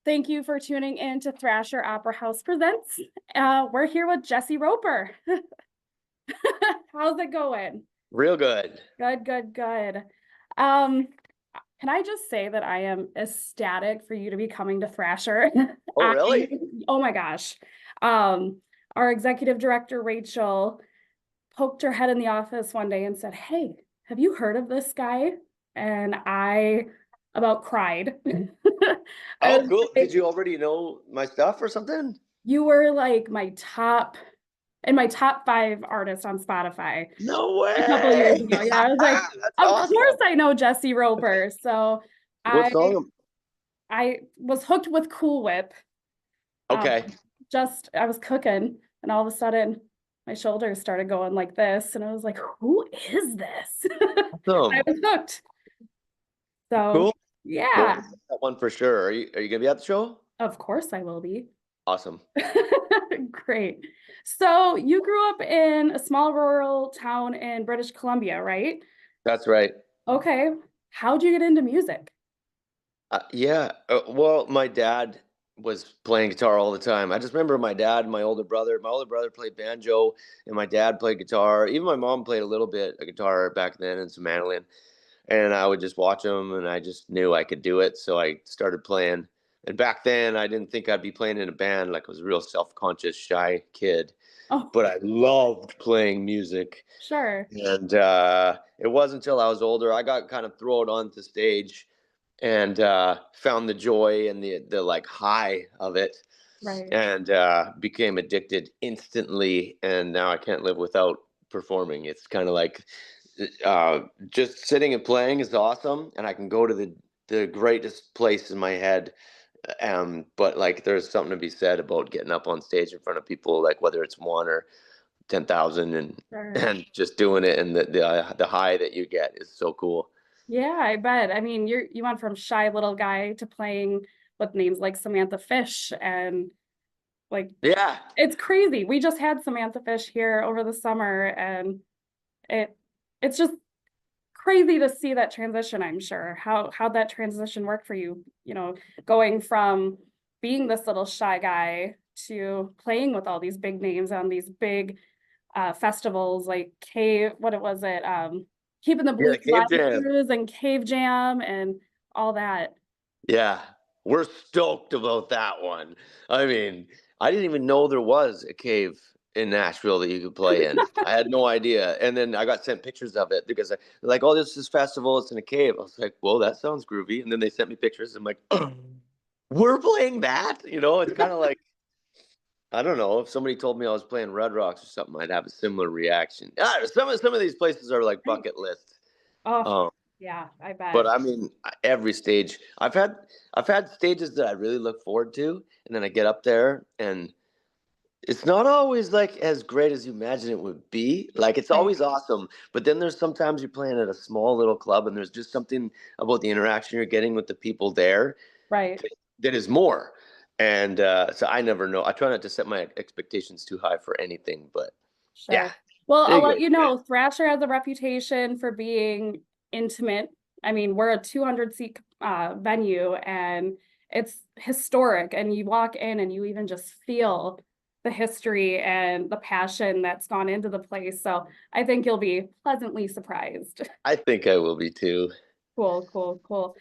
Thank you for tuning in to Thrasher Opera House Presents. We're here with Jesse Roper. How's it going? Real good. Good, good, good. Um, can I just say that I am ecstatic for you to be coming to Thrasher? Oh, I, really? oh my gosh. Um, our executive director, Rachel, poked her head in the office one day and said, "Hey, have you heard of this guy?" And I about cried. I Oh, was cool. Did like, you already know my stuff or something? you were like my top 5 artists on Spotify No a couple years way. ago. Yeah, I was like, That's of course awesome. I know Jesse Roper. So What I song? I was hooked with Cool Whip. Um, Okay. just I was cooking and all of a sudden my shoulders started going like this, and I was like, who is this? I Awesome. was hooked. So Cool. Well, yeah, that one for sure. Are you gonna be at the show? of course I will be. Awesome. Great. So you grew up in a small rural town in British Columbia, right? That's right. Okay. How'd you get into music? Yeah. Well, my dad was playing guitar all the time. I just remember my dad and my older brother. My older brother played banjo, and my dad played guitar. Even my mom played a little bit of guitar back then and some mandolin. And I would just watch them, and I just knew I could do it, so I started playing. And back then, I didn't think I'd be playing in a band. Like, I was a real self-conscious, shy kid, Oh, but I loved playing music. sure. And it wasn't until I was older I got kind of thrown onto stage and found the joy and the like high of it, Right. and became addicted instantly. And now I can't live without performing. It's kind of like uh, just sitting and playing is awesome, and I can go to the greatest place in my head. But like, there's something to be said about getting up on stage in front of people, like whether it's one or 10,000, and Sure. and just doing it, and the high that you get is so cool. Yeah, I bet. I mean, you went from shy little guy to playing with names like Samantha Fish and like Yeah, it's crazy. We just had Samantha Fish here over the summer and it it's just crazy to see that transition, I'm sure. How'd that transition work for you? Going from being this little shy guy to playing with all these big names on these big festivals like what it was it? Keeping the yeah, Blues the Alive Cave Jam. Cruise and Cave Jam and all that. Yeah, we're stoked about that one. I mean, I didn't even know there was a cave in Nashville that you could play in. I had no idea. And then I got sent pictures of it because they're like, "Oh, this is festival. It's in a cave." I was like, "Well, that sounds groovy." And then they sent me pictures. I'm like, "Oh, we're playing that?" It's kind of like, I don't know, if somebody told me I was playing Red Rocks or something, I'd have a similar reaction. Some of these places are like Right. bucket list. Oh, Um, yeah, I but bet. I mean, every stage I've had stages that I really look forward to, and then I get up there, and it's not always like as great as you imagine it would be. Like, it's Right. always awesome, but then there's sometimes you're playing at a small little club, and there's just something about the interaction you're getting with the people there Right. that is more. And so I never know. I try not to set my expectations too high for anything, but yeah, Sure. Well, I'll big. let you know, Thrasher has a reputation for being intimate. I mean, we're a 200 seat venue and it's historic. And you walk in and you even just feel the history and the passion that's gone into the place. So I think you'll be pleasantly surprised. I think I will be too. Cool, cool, cool.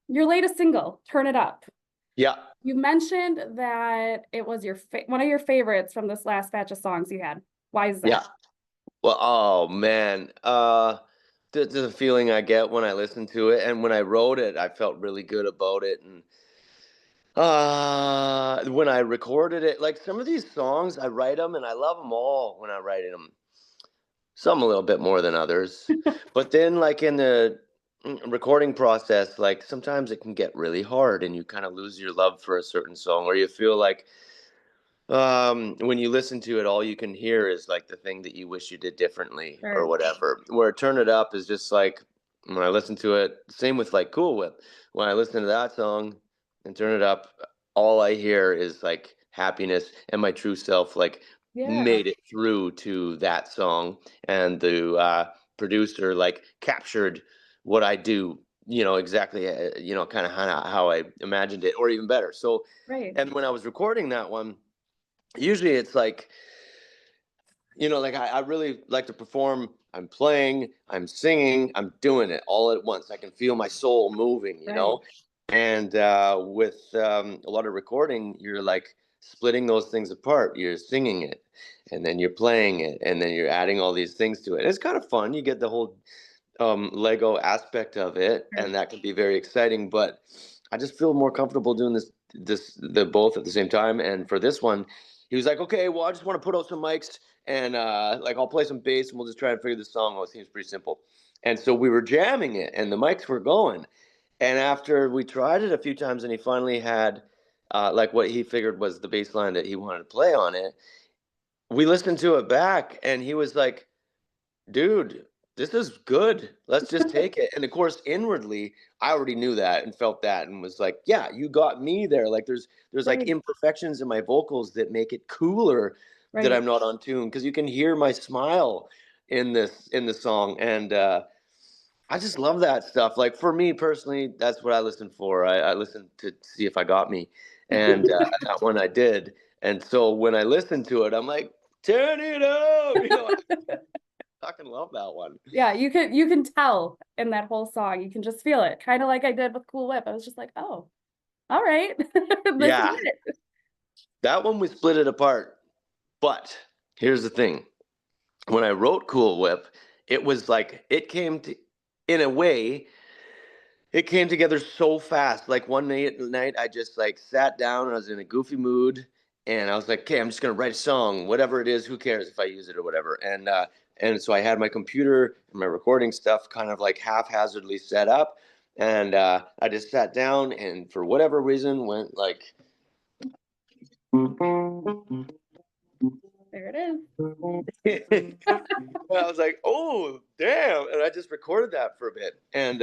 Your latest single, Turn It Up. Yeah, You mentioned that it was one of your favorites from this last batch of songs you had. Why is yeah. that? Well, oh man, the feeling I get when I listen to it, and when I wrote it, I felt really good about it. And when I recorded it, like, some of these songs, I write them, and I love them all when I write them. Some a little bit more than others, but then, like, in the recording process, like, sometimes it can get really hard, and you kind of lose your love for a certain song, or you feel like, when you listen to it, all you can hear is like the thing that you wish you did differently or Sure. whatever. Where Turn It Up is just like, when I listen to it, same with like Cool Whip. When I listen to that song and Turn It Up, all I hear is like happiness, and my true self like Yeah. made it through to that song, and the producer like captured what I do exactly, kind of how I imagined it, or even better. So, Right, and when I was recording that one, usually it's like, like I really like to perform. I'm playing, I'm singing, I'm doing it all at once. I can feel my soul moving. right, And with a lot of recording, you're like splitting those things apart. You're singing it, and then you're playing it, and then you're adding all these things to it. It's kind of fun. You get the whole Lego aspect of it, sure. and that can be very exciting. But I just feel more comfortable doing the both at the same time. And for this one, he was like, "Okay, well, I just want to put out some mics, and like I'll play some bass, and we'll just try and figure this song out. It seems pretty simple." And so we were jamming it, and the mics were going. And after we tried it a few times, and he finally had like what he figured was the bass line that he wanted to play on it, we listened to it back, and he was like, dude, this is good. Let's just take it. And of course, inwardly, I already knew that and felt that and was like, yeah, you got me there. Like there's like Right, imperfections in my vocals that make it cooler that right. I'm not on tune because you can hear my smile in the song. And I just love that stuff. Like for me personally, that's what I listen for. I listen to see if I got me. And that one I did. And so when I listen to it, I'm like, turn it up. I fucking love that one. Yeah, you can tell in that whole song. You can just feel it. Kind of like I did with Cool Whip. I was just like, oh, all right. This is Yeah, it. that one we split it apart. But here's the thing. When I wrote Cool Whip, it was like it came to in a way, it came together so fast. Like one night I just like sat down and I was in a goofy mood and I was like, okay, I'm just gonna write a song, whatever it is, who cares if I use it or whatever. And so I had my computer and my recording stuff kind of like haphazardly set up. And I just sat down and for whatever reason went like There it is. and I was like, "Oh, damn!" And I just recorded that for a bit, and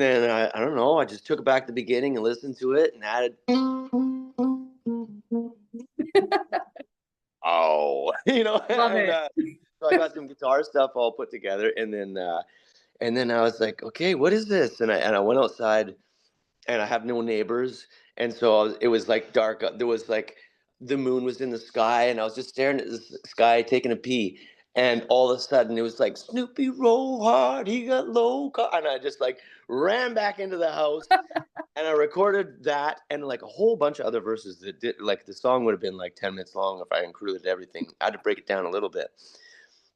then I don't know. I just took back the beginning and listened to it and added, "Oh," Love and it. so I got some guitar stuff all put together, and then I was like, "Okay, what is this?" And I went outside and I have no neighbors, and so it was like dark. There was like the moon was in the sky, and I was just staring at the sky, taking a pee. And all of a sudden, it was like Snoopy roll hard, he got low, and I just like ran back into the house, and I recorded that and like a whole bunch of other verses that did like the song would have been like 10 minutes long if I included everything. I had to break it down a little bit,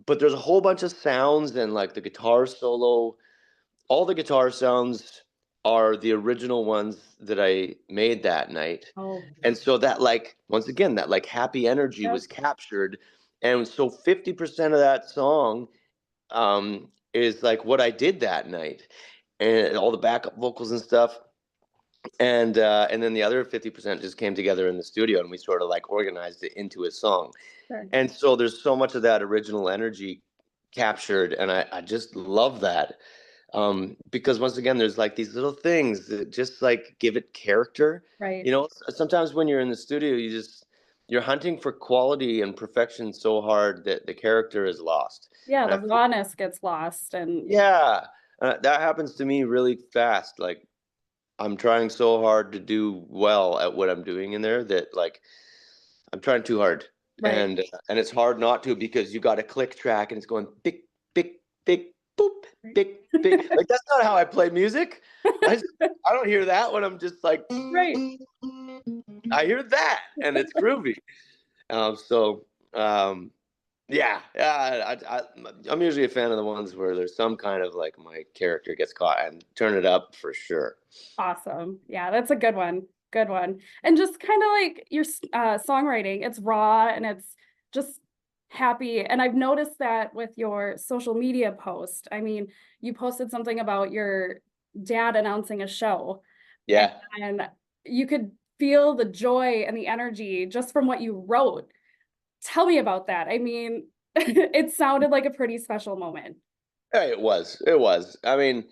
but there's a whole bunch of sounds and like the guitar solo all the guitar sounds are the original ones that I made that night. Oh, And so that like once again that like happy energy yep. was captured. And so 50% of that song is like what I did that night and all the backup vocals and stuff. And then the other 50% just came together in the studio and we sort of like organized it into a song. Sure. And so there's so much of that original energy captured and I just love that because once again there's like these little things that just like give it character. Right. Sometimes when you're in the studio you're hunting for quality and perfection so hard that the character is lost. Yeah, And the I feel, rawness gets lost and yeah, that happens to me really fast. Like I'm trying so hard to do well at what I'm doing in there that like I'm trying too hard, right. and it's hard not to because you got a click track and it's going big, big, big, boop, Right. big, big. Like that's not how I play music. I don't hear that when I'm just like Right. I hear that and it's groovy. So yeah, yeah. I'm usually a fan of the ones where there's some kind of like my character gets caught and turn it up for sure. Awesome. Yeah, that's a good one. Good one. And just kind of like your songwriting, it's raw and it's just happy. And I've noticed that with your social media post. I mean, you posted something about your dad announcing a show, Yeah. and you could feel the joy and the energy just from what you wrote. Tell me about that. I mean, it sounded like a pretty special moment. Yeah, it was. It was. I mean,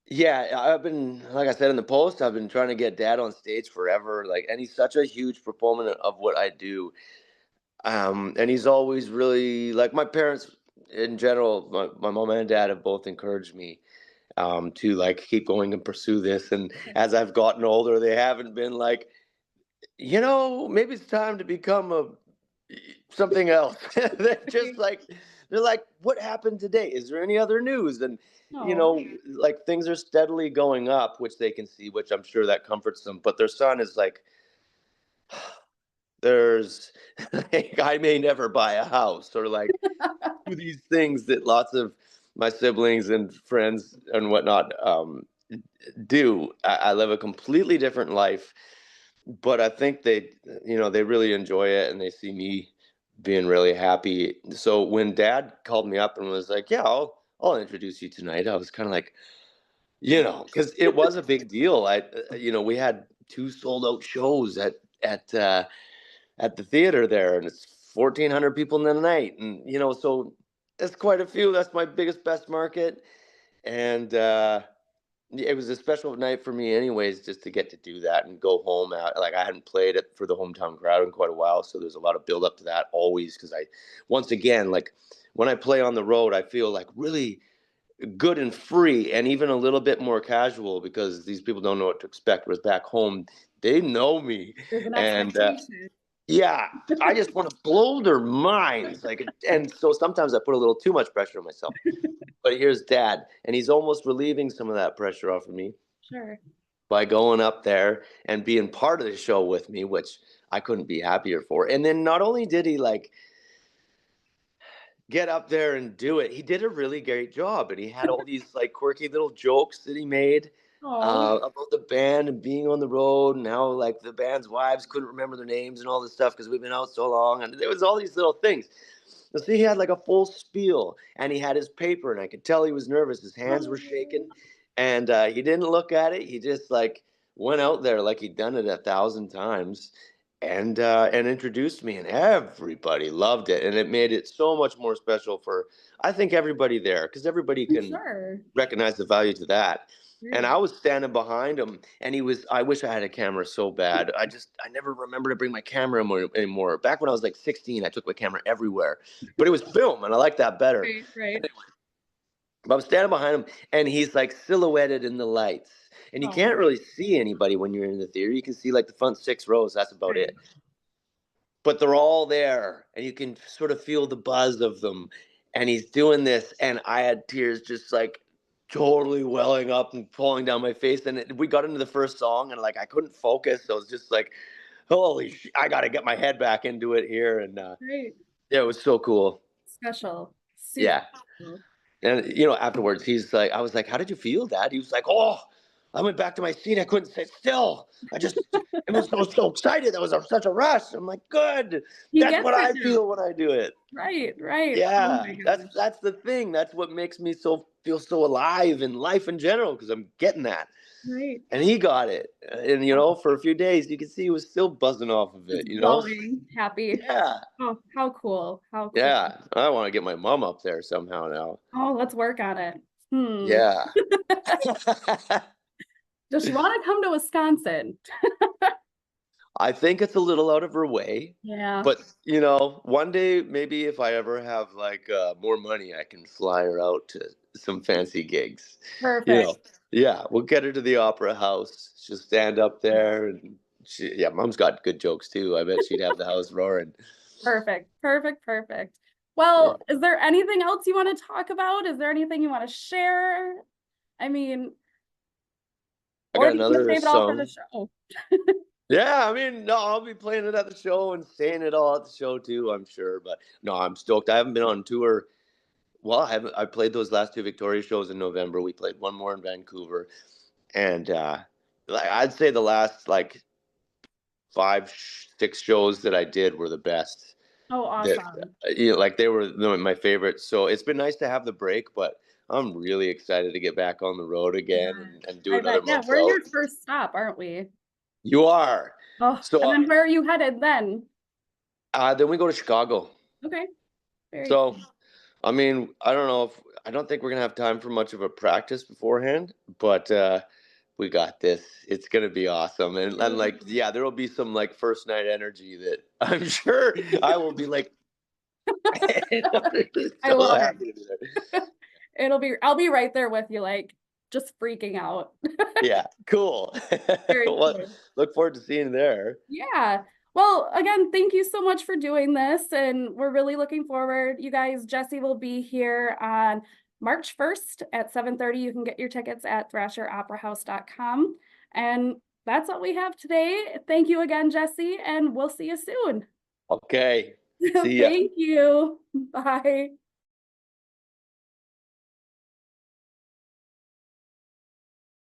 yeah, I've been, like I said in the post, I've been trying to get dad on stage forever. Like, and he's such a huge proponent of what I do. And he's always really like my parents in general, my mom and dad have both encouraged me. to like keep going and pursue this. And as I've gotten older, they haven't been like, maybe it's time to become something else. They're just like, they're like, what happened today? Is there any other news? And No. like things are steadily going up, which they can see, which I'm sure that comforts them. But their son is like, there's, like, I may never buy a house, or like do these things that lots of my siblings and friends and whatnot do. I live a completely different life, but I think they really enjoy it, and they see me being really happy. So when Dad called me up and was like, "Yeah, I'll introduce you tonight," I was kind of like, because it was a big deal. We had two sold out shows at uh, at the theater there, and it's 1,400 people in the night, and so that's quite a few. That's my biggest, best market, and it was a special night for me, anyways, just to get to do that and go home. Like I hadn't played it for the hometown crowd in quite a while, so there's a lot of build up to that always. Because once again, like when I play on the road, I feel like really good and free, and even a little bit more casual because these people don't know what to expect. Whereas back home, they know me, There's an and expectation. yeah, I just want to blow their minds. Like, and so sometimes I put a little too much pressure on myself. But here's Dad, and he's almost relieving some of that pressure off of me Sure. by going up there and being part of the show with me, which I couldn't be happier for. And then not only did he like get up there and do it, he did a really great job, and he had all these like quirky little jokes that he made Oh, about the band and being on the road, and how like the band's wives couldn't remember their names and all this stuff because we've been out so long, and there was all these little things. So he had like a full spiel, and he had his paper, and I could tell he was nervous. His hands were shaking, and he didn't look at it. He just like went out there like he'd done it 1,000 times, and introduced me, and everybody loved it, and it made it so much more special for, I think, everybody there, because everybody I'm can sure. recognize the value to that. And Right. I was standing behind him, and I wish I had a camera so bad. I never remember to bring my camera anymore. Back when I was like 16, I took my camera everywhere, but it was film, and I like that better. Right, right. But I'm standing behind him, and he's like silhouetted in the lights. And you Oh, can't really see anybody when you're in the theater. You can see like the front 6 rows. That's about right. it. But they're all there, and you can sort of feel the buzz of them. And he's doing this, and I had tears just like totally welling up and falling down my face. And we got into the first song, and like I couldn't focus. So I was just like, holy I got to get my head back into it here. And Right. yeah, it was so cool. Special. Super Yeah. special. And afterwards, he's like, I was like, "How did you feel, Dad?" He was like, "Oh, I went back to my seat. I couldn't sit still. I was so excited. That was such a rush." I'm like, "Good. He That's gets what it I now. feel when I do it." Right, right. Oh Yeah, my that's gosh. that's the thing. That's what makes me feel so alive in life in general, because I'm getting that. Right. And he got it. And for a few days, you could see he was still buzzing off of Just it. glowing, happy. Yeah, Oh, how cool. How cool. yeah. I want to get my mom up there somehow now. Oh, let's work on it. Hmm. Yeah. Does she want to come to Wisconsin? I think it's a little out of her way, Yeah. but one day maybe if I ever have like more money, I can fly her out to some fancy gigs. You Perfect. know, yeah, we'll get her to the opera house. She'll stand up there, and yeah, Mom's got good jokes too. I bet she'd have the house roaring. Perfect. Perfect. Perfect. Yeah, Well, is there anything else you want to talk about? Is there anything you want to share? I mean, I or got do you want to another save it all for the song. show? Yeah, I mean, no, I'll be playing it at the show and saying it all at the show too, I'm sure. But no, I'm stoked. I haven't been on tour. Well, I played those last two Victoria shows in November. We played one more in Vancouver, and like I'd say the last like 6 shows that I did were the best. Oh, That awesome. like they were my favorites. So it's been nice to have the break, but I'm really excited to get back on the road Yeah. again, and do I another bet. Yeah, month we're out. your first stop, aren't we? You are. Oh, So and then where are you headed then? then we go to Chicago. Okay, very So cool. I mean, I don't think we're gonna have time for much of a practice beforehand, but we got this. It's gonna be awesome, and like, yeah, there will be some like first night energy that I'm sure I will be like I so love happy to it. be there. I'll be right there with you, like, just freaking out. Yeah, cool. Very Well, cool. look forward to seeing you there. Yeah. Well, again, thank you so much for doing this, and we're really looking forward. You guys, Jesse will be here on March 1st at 7:30. You can get your tickets at thrasheroperahouse.com. And that's all we have today. Thank you again, Jesse, and we'll see you soon. Okay. See ya. Thank you. Bye.